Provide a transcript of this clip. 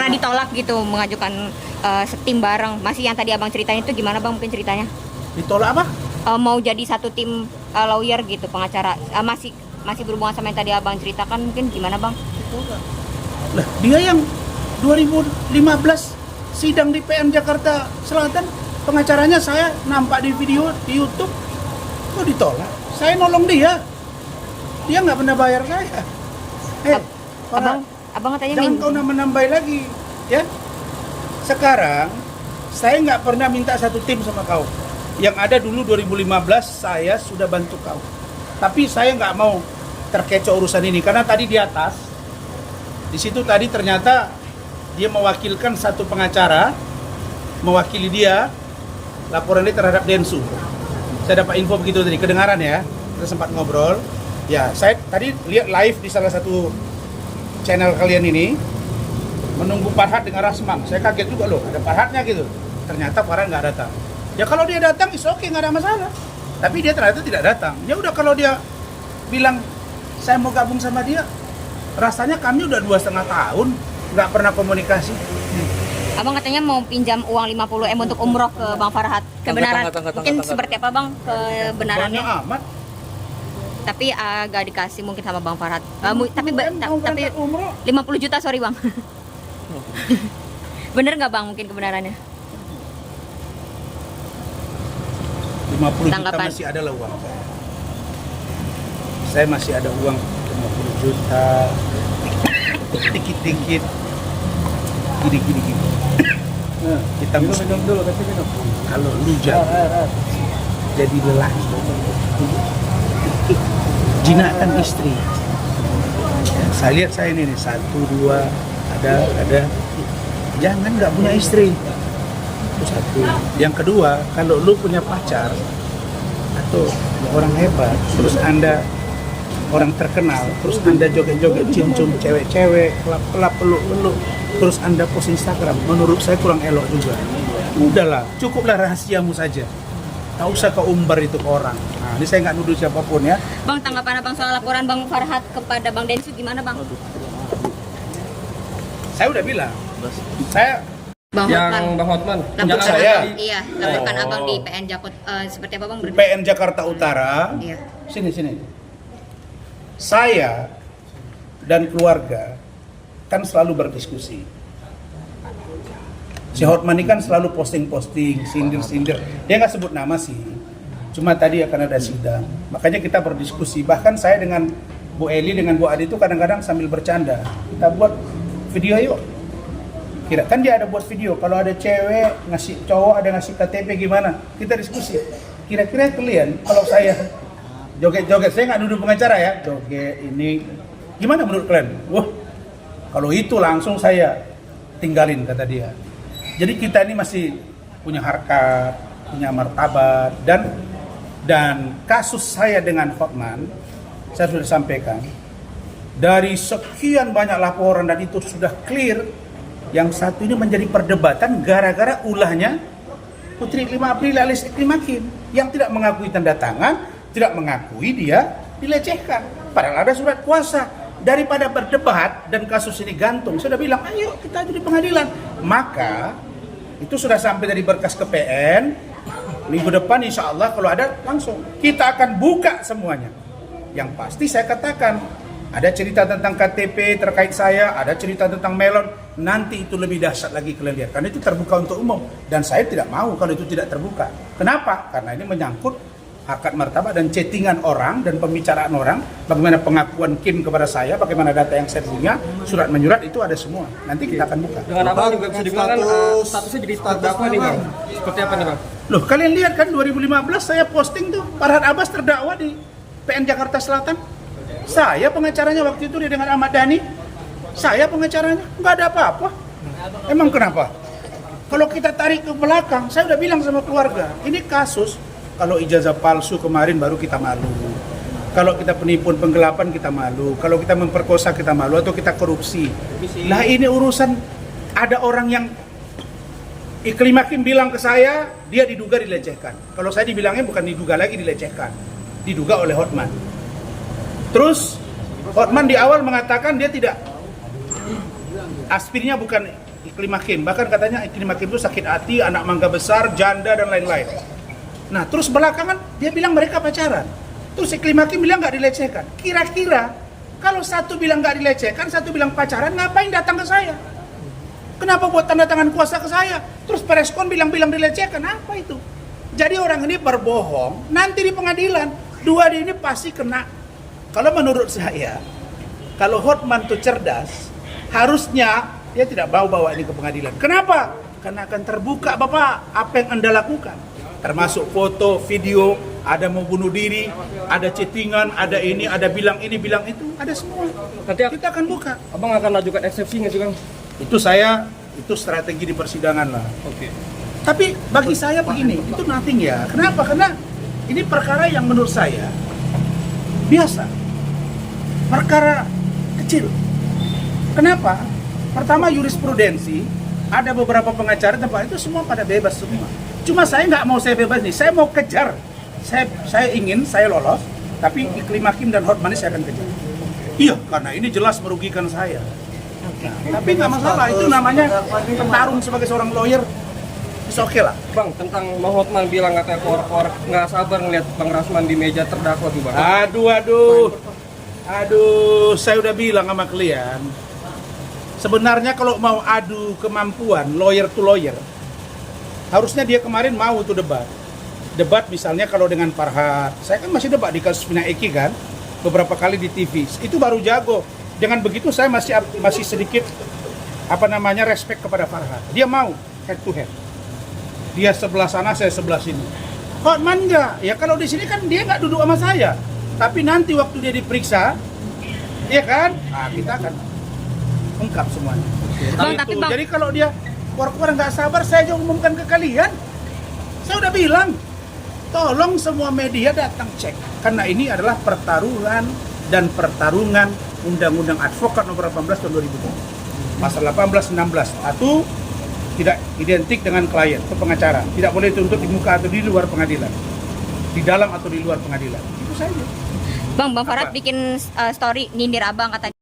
Karena ditolak gitu mengajukan setim bareng. Masih yang tadi abang ceritain itu gimana bang, mungkin ceritanya? Ditolak apa? Mau jadi satu tim lawyer gitu, pengacara. Masih berhubungan sama yang tadi abang ceritakan, mungkin gimana bang? Lah, dia yang 2015 sidang di PN Jakarta Selatan, pengacaranya saya nampak di video di YouTube. Kok ditolak? Saya nolong dia. Dia nggak pernah bayar saya. Abang katanya jangan kau menambah lagi, ya. Sekarang saya nggak pernah minta satu tim sama kau. Yang ada dulu 2015 saya sudah bantu kau. Tapi saya nggak mau terkecoh urusan ini karena tadi di atas, di situ tadi ternyata dia mewakilkan satu pengacara, mewakili dia laporan ini terhadap Densu. Saya dapat info begitu tadi, kedengaran ya. Kita sempat ngobrol. Ya, saya tadi lihat live di salah satu channel kalian ini, menunggu Farhad dengan Rasmang. Saya kaget juga loh, ada Farhadnya gitu. Ternyata Farhad nggak datang. Ya kalau dia datang, is oke, nggak ada masalah. Tapi dia ternyata tidak datang. Ya udah, kalau dia bilang saya mau gabung sama dia, rasanya kami udah 2,5 tahun nggak pernah komunikasi. Abang katanya mau pinjam uang 50 M untuk umroh ke Bang Farhad. Kebenaran mungkin seperti apa bang kebenarannya? Banyak amat. Tapi agak dikasih mungkin sama Bang Farhad. Tapi 50 juta, sorry bang. Bener nggak bang mungkin kebenarannya? 50 Tanggapan. juta masih ada lah uang. Saya masih ada uang 50 juta. Dikit-dikit. Gini. Nah, kita minum dulu, kasih minum. Kalau lu jadi lelaki, jinakkan istri. Ya, saya lihat saya ini nih, 1, 2, ada. Jangan nggak punya istri. Itu satu. Yang kedua, kalau lu punya pacar atau orang hebat, terus Anda orang terkenal, terus Anda joget-joget, cium-cium cewek-cewek, kelap-kelap, peluk-peluk, terus Anda post Instagram, menurut saya kurang elok juga. Udahlah, cukuplah rahasiamu saja. Tak usah kau umbar itu ke orang. Nah, ini saya nggak nuduh siapapun ya. Bang, tanggapan abang soal laporan Bang Farhad kepada Bang Densu gimana bang? Saya udah bilang, saya Bang Hotman. Bang Hotman. Untuk saya. Iya, laporkan abang di PN seperti apa bang? PN Jakarta Utara. Iya. Sini. Saya dan keluarga kan selalu berdiskusi. Si Hotman ini kan selalu posting-posting, sindir-sindir. Dia nggak sebut nama sih. Cuma tadi akan ada sidang. Makanya kita berdiskusi. Bahkan saya dengan Bu Eli, dengan Bu Adi itu kadang-kadang sambil bercanda. Kita buat video yuk. Kira kan dia ada buat video. Kalau ada cewek ngasih cowok, ada ngasih KTP gimana? Kita diskusi. Kira-kira kalian kalau saya joget-joget, saya nggak nuduh pengacara ya, joget ini gimana menurut kalian? Wah, kalau itu langsung saya tinggalin, kata dia. Jadi kita ini masih punya harkat, punya martabat, dan kasus saya dengan Hotman, saya sudah sampaikan, dari sekian banyak laporan dan itu sudah clear, yang satu ini menjadi perdebatan gara-gara ulahnya Putri 5 April alias Iklim Hakim yang tidak mengakui tanda tangan, tidak mengakui dia dilecehkan. Padahal ada surat kuasa. Daripada berdebat dan kasus ini gantung, saya sudah bilang, ayo kita jadi pengadilan. Maka itu sudah sampai dari berkas ke PN. Minggu depan insya Allah kalau ada langsung kita akan buka semuanya. Yang pasti saya katakan, ada cerita tentang KTP terkait saya, ada cerita tentang melon. Nanti itu lebih dahsyat lagi kalian lihat. Karena itu terbuka untuk umum. Dan saya tidak mau kalau itu tidak terbuka. Kenapa? Karena ini menyangkut harkat martabat dan chattingan orang dan pembicaraan orang, bagaimana pengakuan Kim kepada saya, bagaimana data yang saya punya, surat menyurat itu ada semua. Nanti kita akan buka. Dengan abang juga bisa dibilang statusnya jadi terdakwa nih bang. Seperti apa nih bang? Loh, kalian lihat kan 2015 saya posting tuh Farhad Abbas terdakwa di PN Jakarta Selatan. Saya pengacaranya waktu itu dia dengan Ahmad Dhani. Saya pengacaranya, nggak ada apa-apa. Emang kenapa? Kalau kita tarik ke belakang, saya udah bilang sama keluarga, ini kasus. Kalau ijazah palsu kemarin baru kita malu. Kalau kita penipuan penggelapan kita malu. Kalau kita memperkosa kita malu atau kita korupsi. Lah ini urusan ada orang yang Iklim Hakim bilang ke saya dia diduga dilecehkan. Kalau saya dibilangnya bukan diduga lagi dilecehkan. Diduga oleh Hotman. Terus Hotman di awal mengatakan dia tidak, aspirnya bukan Iklim Hakim. Bahkan katanya Iklim Hakim itu sakit hati, anak mangga besar, janda dan lain-lain. Nah, terus belakangan dia bilang mereka pacaran. Terus Iklim Hakim bilang nggak dilecehkan. Kira-kira kalau satu bilang nggak dilecehkan, satu bilang pacaran, ngapain datang ke saya? Kenapa buat tanda tangan kuasa ke saya? Terus preskon bilang dilecehkan, apa itu? Jadi orang ini berbohong, nanti di pengadilan, dua ini pasti kena. Kalau menurut saya, kalau Hotman itu cerdas, harusnya dia tidak bawa ini ke pengadilan. Kenapa? Karena akan terbuka, Bapak, apa yang Anda lakukan. Termasuk foto, video, ada mau bunuh diri, ada chattingan, ada ini bilang itu, ada semua. Nanti Kita akan buka. Abang akan ajukan eksepsi nggak sih, Bang? Itu strategi di persidangan lah. Oke. Tapi bagi saya begini, itu nothing ya. Kenapa? Karena ini perkara yang menurut saya biasa. Perkara kecil. Kenapa? Pertama, jurisprudensi, ada beberapa pengacara tempat itu semua pada bebas semua. Cuma saya nggak mau saya bebas nih, saya mau kejar. Saya ingin saya lolos, tapi Iklim Hakim dan Hotman saya akan kejar. Iya, karena ini jelas merugikan saya. Nah, tapi nggak masalah, itu namanya bertarung sebagai seorang lawyer. Oke lah. Bang, tentang Bang Hotman bilang katanya korek nggak sabar ngeliat Bang Rasman di meja terdakwa tuh, Bang. Aduh, saya udah bilang sama kalian. Sebenarnya kalau mau adu kemampuan lawyer to lawyer, harusnya dia kemarin mau tuh debat. Debat misalnya kalau dengan Farhad. Saya kan masih debat di kasus Mina Eki kan, beberapa kali di TV. Itu baru jago. Dengan begitu saya masih sedikit respect kepada Farhad. Dia mau head to head. Dia sebelah sana, saya sebelah sini. Hotman enggak. Ya kalau di sini kan dia nggak duduk sama saya. Tapi nanti waktu dia diperiksa, ya kan? Nah, kita akan ungkap semuanya. Bang, tapi Bang, jadi kalau dia keluar nggak sabar, saya juga umumkan ke kalian. Saya udah bilang, tolong semua media datang cek. Karena ini adalah pertarungan Undang-Undang Advokat Nomor 18 Tahun 2000. Pasal 18-16. Satu, tidak identik dengan klien atau pengacara. Tidak boleh dituntut di muka atau di luar pengadilan. Di dalam atau di luar pengadilan. Itu saja. Bang Farhad bikin story nyindir abang katanya.